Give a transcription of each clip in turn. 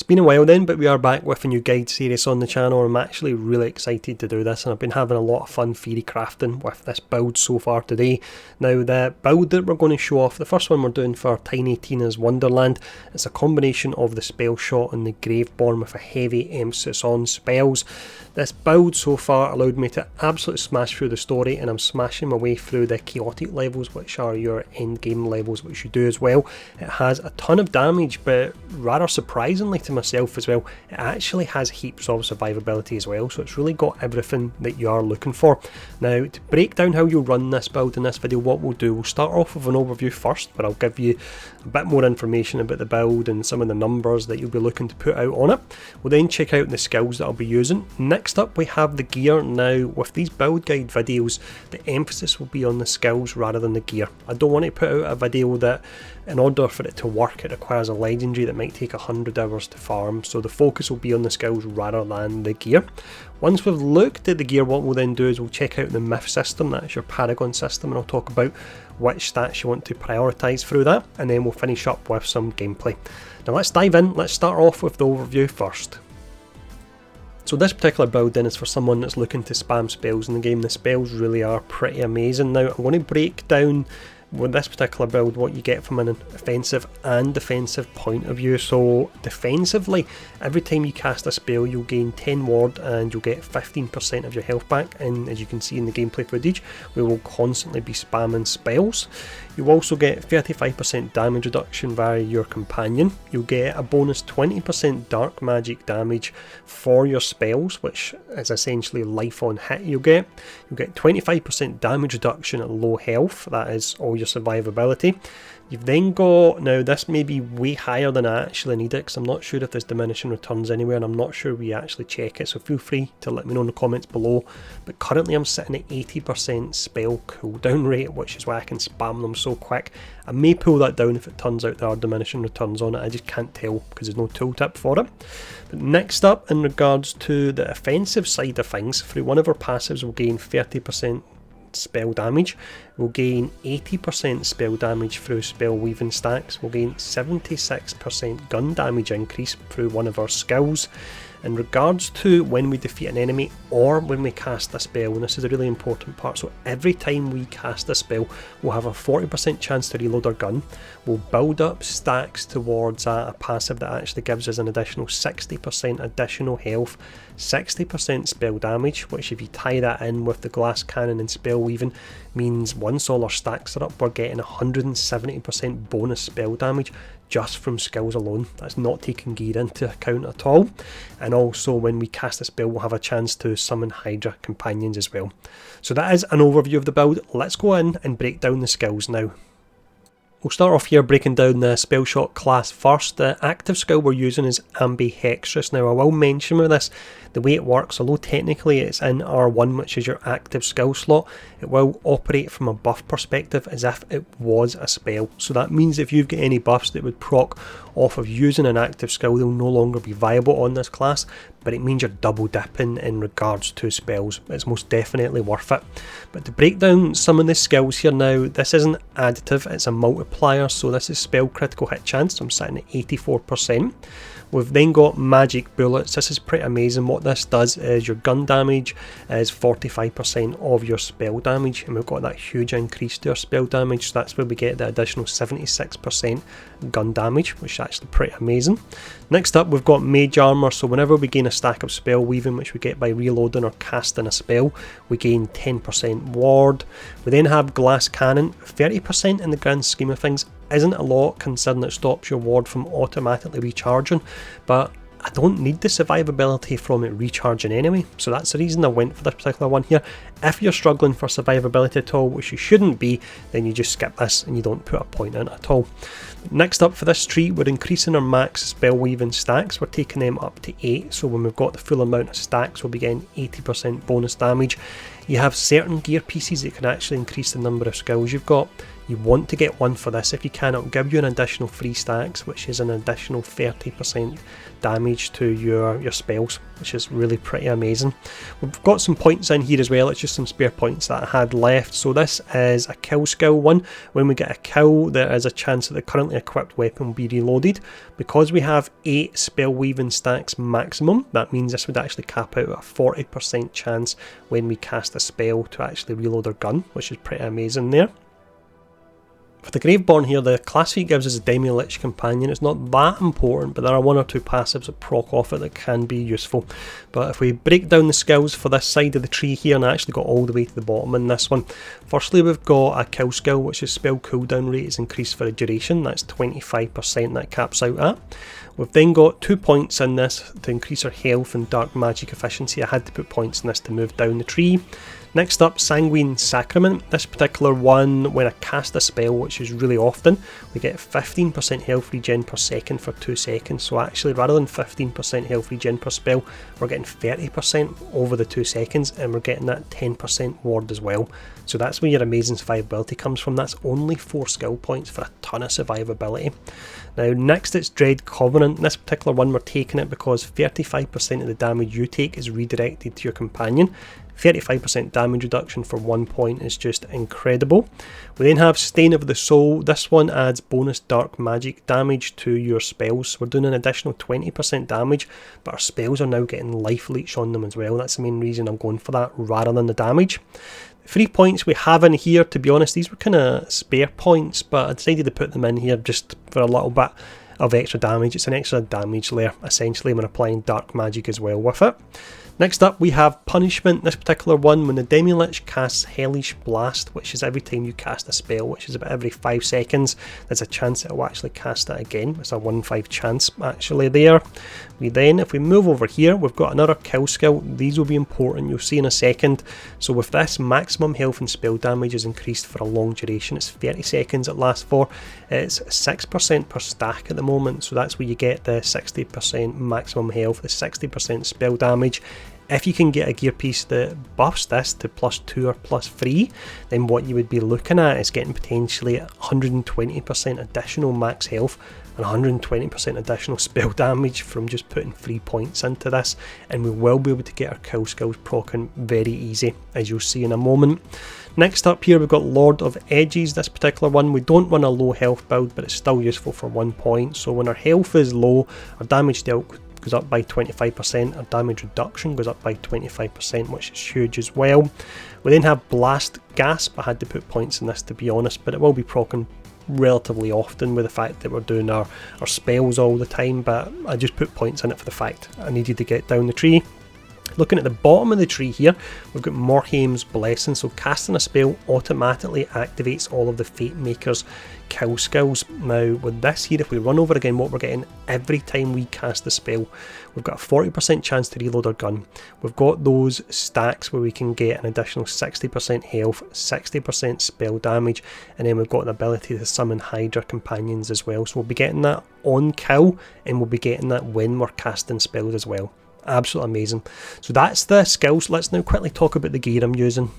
It's been a while then, but we are back with a new guide series on the channel. I'm actually really excited to do this, and I've been having a lot of fun theory crafting with this build so far today. Now, the build that we're going to show off, the first one we're doing for Tiny Tina's Wonderland, it's a combination of the Spellshot and the Graveborn with a heavy emphasis on spells. This build so far allowed me to absolutely smash through the story, and I'm smashing my way through the chaotic levels, which are your endgame levels, which you do as well. It has a ton of damage, but rather surprisingly to myself as well, it actually has heaps of survivability as well, so it's really got everything that you are looking for. Now, to break down how you'll run this build in this video, what we'll do, we'll start off with an overview first, where I'll give you a bit more information about the build and some of the numbers that you'll be looking to put out on it. We'll then check out the skills that I'll be using. Next up we have the gear. Now, with these build guide videos, the emphasis will be on the skills rather than the gear. I don't want to put out a video that, in order for it to work, it requires a legendary that might take 100 hours to farm, so the focus will be on the skills rather than the gear. Once we've looked at the gear, what we'll then do is we'll check out the myth system, that's your paragon system, and I'll talk about which stats you want to prioritise through that, and then we'll finish up with some gameplay. Now let's dive in. Let's start off with the overview first. So this particular build then is for someone that's looking to spam spells in the game. The spells really are pretty amazing. Now, I'm going to break down with this particular build what you get from an offensive and defensive point of view. So defensively, every time you cast a spell you'll gain 10 ward and you'll get 15% of your health back, and as you can see in the gameplay footage, we will constantly be spamming spells. You'll also get 35% damage reduction via your companion. You'll get a bonus 20% dark magic damage for your spells, which is essentially life on hit you'll get 25% damage reduction at low health, that is all your survivability. You've then got, now this may be way higher than I actually need it, because I'm not sure if there's diminishing returns anywhere, and I'm not sure we actually check it, so feel free to let me know in the comments below. But currently I'm sitting at 80% spell cooldown rate, which is why I can spam them so quick. I may pull that down if it turns out there are diminishing returns on it, I just can't tell because there's no tooltip for it. But next up, in regards to the offensive side of things, through one of our passives we'll gain 30% spell damage, we'll gain 80% spell damage through spell weaving stacks, we'll gain 76% gun damage increase through one of our skills. In regards to when we defeat an enemy or when we cast a spell, and this is a really important part, so every time we cast a spell we'll have a 40% chance to reload our gun. We'll build up stacks towards a passive that actually gives us an additional 60% additional health, 60% spell damage, which if you tie that in with the glass cannon and spell weaving means once all our stacks are up we're getting 170% bonus spell damage just from skills alone. That's not taking gear into account at all. And also when we cast a spell we'll have a chance to summon Hydra companions as well. So that is an overview of the build. Let's go in and break down the skills now. We'll start off here breaking down the Spellshot class first. The active skill we're using is Ambidextrous. Now I will mention with this, the way it works, although technically it's in R1, which is your active skill slot, it will operate from a buff perspective as if it was a spell. So that means if you've got any buffs that would proc off of using an active skill, they'll no longer be viable on this class, but it means you're double dipping in regards to spells. It's most definitely worth it. But to break down some of the skills here now, this isn't additive, it's a multiplier, so this is spell critical hit chance, I'm sitting at 84%. We've then got magic bullets. This is pretty amazing. What this does is your gun damage is 45% of your spell damage, and we've got that huge increase to our spell damage, so that's where we get the additional 76% gun damage, which is actually pretty amazing. Next up we've got mage armor. So whenever we gain a stack of spell weaving, which we get by reloading or casting a spell, we gain 10% ward. We then have glass cannon. 30% in the grand scheme of things isn't a lot, considering it stops your ward from automatically recharging, but I don't need the survivability from it recharging anyway, so that's the reason I went for this particular one here. If you're struggling for survivability at all, which you shouldn't be, then you just skip this and you don't put a point in it at all. Next up for this tree, we're increasing our max spell weaving stacks. We're taking them up to 8, so when we've got the full amount of stacks we'll be getting 80% bonus damage. You have certain gear pieces that can actually increase the number of skills you've got. You want to get one for this if you can. It'll give you an additional 3 stacks, which is an additional 30% damage to your spells, which is really pretty amazing. We've got some points in here as well. It's just some spare points that I had left. So this is a kill skill one. When we get a kill, there is a chance that the currently equipped weapon will be reloaded. Because we have 8 spell weaving stacks maximum, that means this would actually cap out at a 40% chance when we cast a spell to actually reload our gun, which is pretty amazing there. For the Graveborn here, the class feat gives us a Demi-Lich companion. It's not that important, but there are 1 or 2 passives that proc off it that can be useful. But if we break down the skills for this side of the tree here, and I actually got all the way to the bottom in this one. Firstly, we've got a kill skill, which is spell cooldown rate is increased for a duration. That's 25% that caps out at. We've then got 2 points in this to increase our health and dark magic efficiency. I had to put points in this to move down the tree. Next up, Sanguine Sacrament. This particular one, when I cast a spell, which is really often, we get 15% health regen per second for 2 seconds. So actually, rather than 15% health regen per spell, we're getting 30% over the 2 seconds, and we're getting that 10% ward as well. So that's where your amazing survivability comes from. That's only 4 skill points for a ton of survivability. Now next it's Dread Covenant. This particular one, we're taking it because 35% of the damage you take is redirected to your companion. 35% damage reduction for 1 point is just incredible. We then have Stain of the Soul. This one adds bonus dark magic damage to your spells. So we're doing an additional 20% damage, but our spells are now getting life leech on them as well. That's the main reason I'm going for that rather than the damage. 3 points we have in here, to be honest, these were kind of spare points, but I decided to put them in here just for a little bit of extra damage. It's an extra damage layer, essentially, when applying dark magic as well with it. Next up, we have Punishment. This particular one, when the Demi-Lich casts Hellish Blast, which is every time you cast a spell, which is about every 5 seconds, there's a chance it will actually cast it again. It's a 1-5 chance actually there. We then, if we move over here, we've got another kill skill. These will be important, you'll see in a second. So with this, maximum health and spell damage is increased for a long duration. It's 30 seconds it lasts for. It's 6% per stack at the moment, so that's where you get the 60% maximum health, the 60% spell damage. If you can get a gear piece that buffs this to +2 or +3, then what you would be looking at is getting potentially 120% additional max health and 120% additional spell damage from just putting 3 points into this, and we will be able to get our kill skills proccing very easy, as you'll see in a moment. Next up here, we've got Lord of Edges. This particular one, we don't run a low health build, but it's still useful for 1 point. So when our health is low, our damage dealt goes up by 25%, our damage reduction goes up by 25%, which is huge as well. We then have Blast Gasp. I had to put points in this, to be honest, but it will be proccing relatively often with the fact that we're doing our spells all the time, but I just put points in it for the fact I needed to get down the tree. Looking at the bottom of the tree here, we've got Morhaim's Blessing. So casting a spell automatically activates all of the Fate Maker's kill skills. Now with this here, if we run over again what we're getting every time we cast the spell, we've got a 40% chance to reload our gun. We've got those stacks where we can get an additional 60% health, 60% spell damage, and then we've got the ability to summon Hydra companions as well. So we'll be getting that on kill, and we'll be getting that when we're casting spells as well. Absolutely amazing. So that's the skills. Let's now quickly talk about the gear I'm using.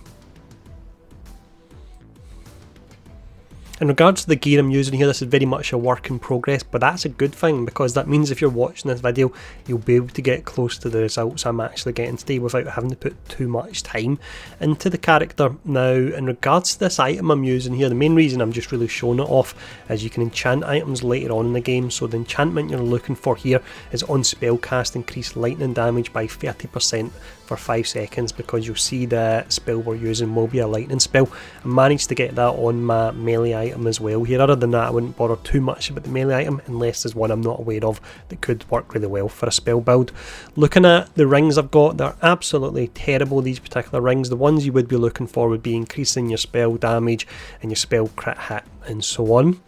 In regards to the gear I'm using here, this is very much a work in progress, but that's a good thing, because that means if you're watching this video, you'll be able to get close to the results I'm actually getting today without having to put too much time into the character. Now, in regards to this item I'm using here, the main reason I'm just really showing it off is you can enchant items later on in the game. So the enchantment you're looking for here is on spellcast, increase lightning damage by 30% for 5 seconds, because you'll see the spell we're using will be a lightning spell. I managed to get that on my melee item as well here. Other than that, I wouldn't bother too much about the melee item unless there's one I'm not aware of that could work really well for a spell build. Looking at the rings I've got, they're absolutely terrible, these particular rings. The ones you would be looking for would be increasing your spell damage and your spell crit hit and so on.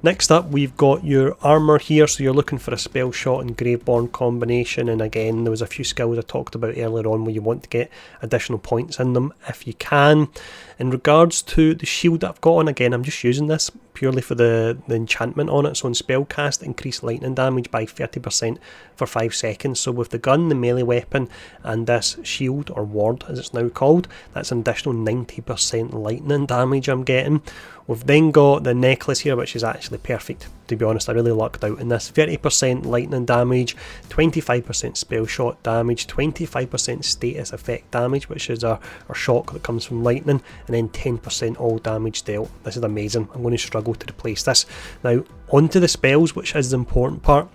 Next up, we've got your armour here, so you're looking for a Spellshot and Graveborn combination, and again there was a few skills I talked about earlier on where you want to get additional points in them if you can. In regards to the shield that I've got on, again I'm just using this purely for the enchantment on it. So on spellcast, increase lightning damage by 30% for 5 seconds. So with the gun, the melee weapon, and this shield or ward as it's now called, that's an additional 90% lightning damage I'm getting. We've then got the necklace here, which is actually perfect, to be honest. I really lucked out in this. 30% lightning damage, 25% spell shot damage, 25% status effect damage, which is our shock that comes from lightning, and then 10% all damage dealt. This is amazing. I'm going to struggle to replace this. Now, onto the spells, which is the important part.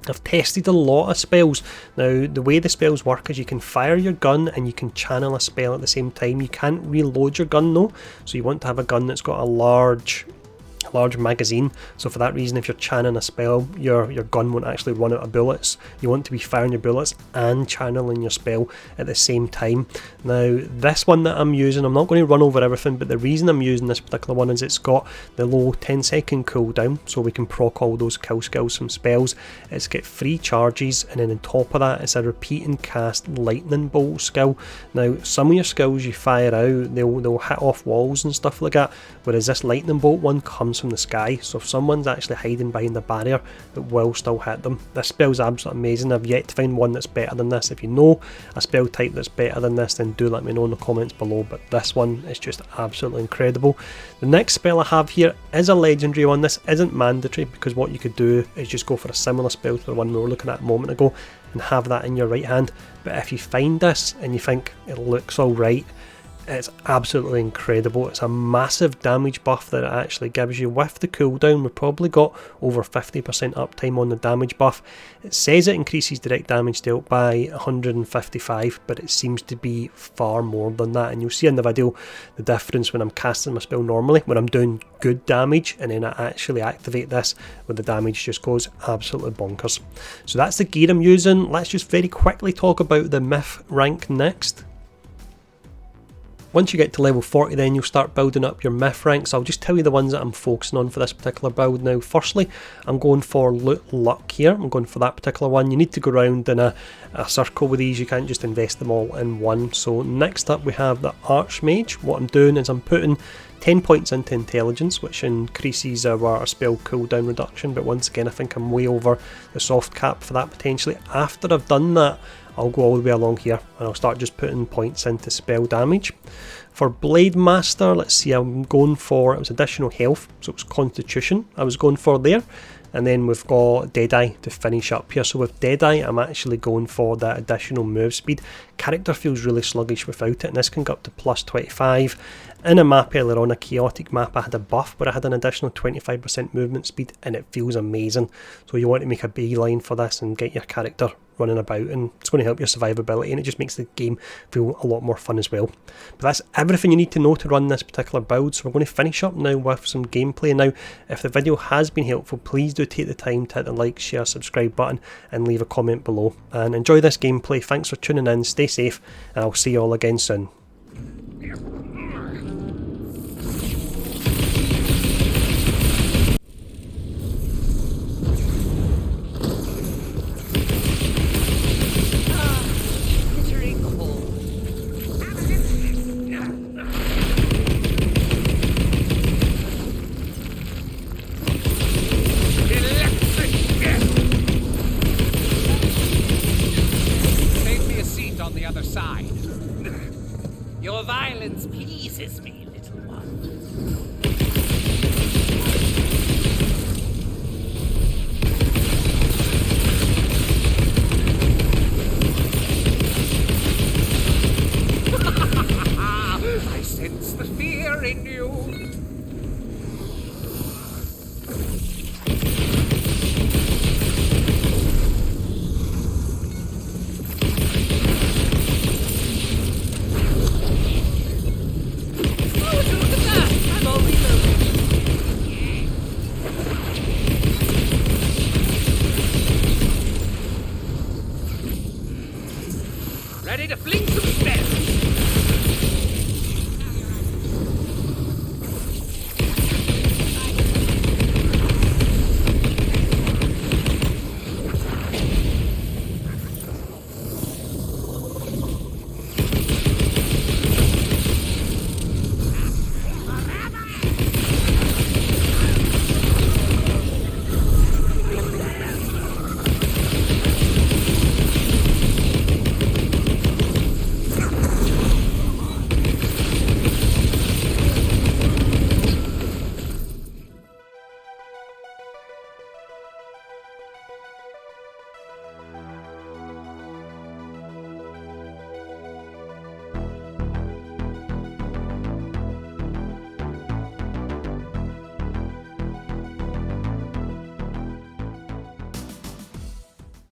I've tested a lot of spells. Now, the way the spells work is you can fire your gun and you can channel a spell at the same time. You can't reload your gun though, so you want to have a gun that's got a large magazine. So for that reason, if you're channeling a spell, your gun won't actually run out of bullets. You want to be firing your bullets and channeling your spell at the same time. Now, this one that I'm using, I'm not going to run over everything, but the reason I'm using this particular one is it's got the low 10-second cooldown, so we can proc all those kill skills from spells. It's got 3 charges, and then on top of that, it's a repeat and cast lightning bolt skill. Now, some of your skills you fire out, they'll hit off walls and stuff like that, whereas this lightning bolt one comes from the sky, so if someone's actually hiding behind the barrier, it will still hit them. This spell's absolutely amazing. I've yet to find one that's better than this. If you know a spell type that's better than this, then do let me know in the comments below, but this one is just absolutely incredible. The next spell I have here is a legendary one. This isn't mandatory, because what you could do is just go for a similar spell to the one we were looking at a moment ago and have that in your right hand, but if you find this and you think it looks alright, it's absolutely incredible. It's a massive damage buff that it actually gives you. With the cooldown, we've probably got over 50% uptime on the damage buff. It says it increases direct damage dealt by 155, but it seems to be far more than that, and you'll see in the video the difference when I'm casting my spell normally, when I'm doing good damage, and then I actually activate this where the damage just goes absolutely bonkers. So that's the gear I'm using. Let's just very quickly talk about the myth rank next. Once you get to level 40, then you'll start building up your myth ranks. I'll just tell you the ones that I'm focusing on for this particular build. Now, firstly, I'm going for loot luck here. I'm going for that particular one. You need to go around in a circle with these. You can't just invest them all in one. So next up we have the Archmage. What I'm doing is I'm putting 10 points into intelligence, which increases our spell cooldown reduction, but once again I think I'm way over the soft cap for that potentially. After I've done that, I'll go all the way along here and I'll start just putting points into spell damage. For Blade Master, let's see, I'm going for, it was additional health, so it was Constitution I was going for there. And then we've got Deadeye to finish up here. So with Deadeye, I'm actually going for that additional move speed. Character feels really sluggish without it, and this can go up to plus 25. In a map earlier on, a chaotic map, I had a buff where I had an additional 25% movement speed, and it feels amazing. So you want to make a beeline for this and get your character running about, and it's going to help your survivability, and it just makes the game feel a lot more fun as well. But that's everything you need to know to run this particular build, so we're going to finish up now with some gameplay. Now, if the video has been helpful, please do take the time to hit the like, share, subscribe button and leave a comment below, and enjoy this gameplay. Thanks for tuning in, stay safe, and I'll see you all again soon. Your violence pleases me, little one. I sense the fear in you. Ready to fling some spells!